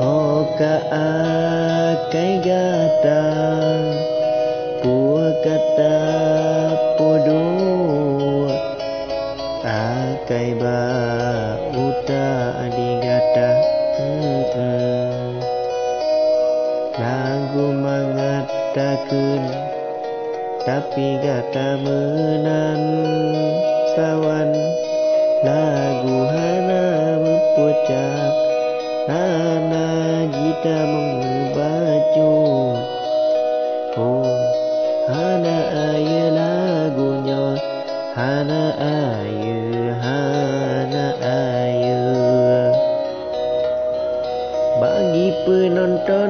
Hoka akai gata pua kata podo akai ba uta adigata lagu mengatakan tapi gata menan sawan lagu hana mempucap hana jita membacu oh hana aye lagunya hana aye bagi penonton